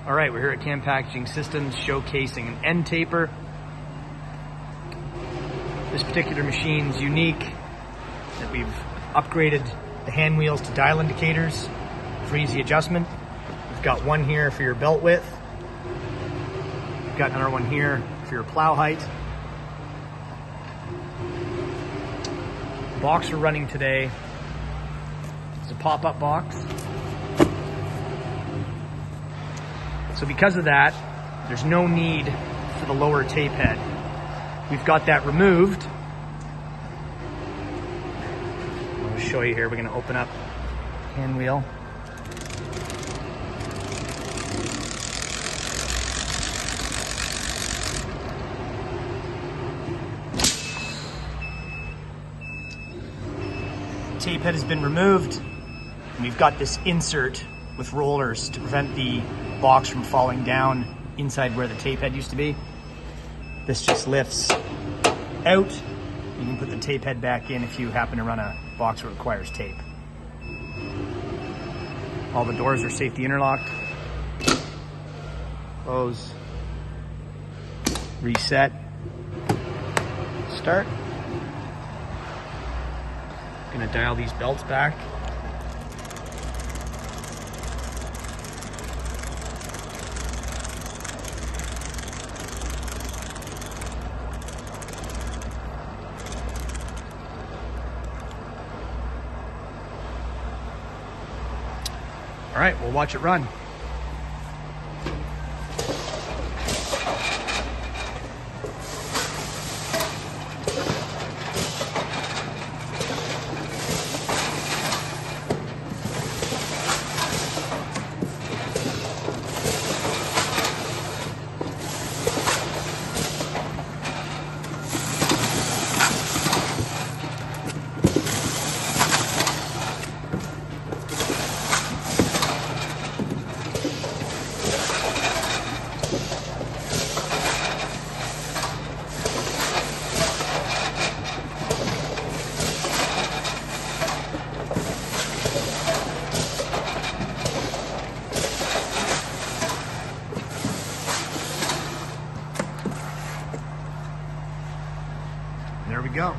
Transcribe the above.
All right, we're here at Can Packaging Systems showcasing an end taper. This particular machine's unique that we've upgraded the hand wheels to dial indicators for easy adjustment. We've got one here for your belt width. We've got another one here for your plow height. The box we're running today is a pop-up box. So because of that, there's no need for the lower tape head. We've got that removed. I'll show you here. We're going to open up the hand wheel. The tape head has been removed, and we've got this insert with rollers to prevent the box from falling down inside where the tape head used to be. This just lifts out. You can put the tape head back in if you happen to run a box that requires tape. All the doors are safety interlocked. Close. Reset. Start. Gonna dial these belts back. All right, we'll watch it run. There we go.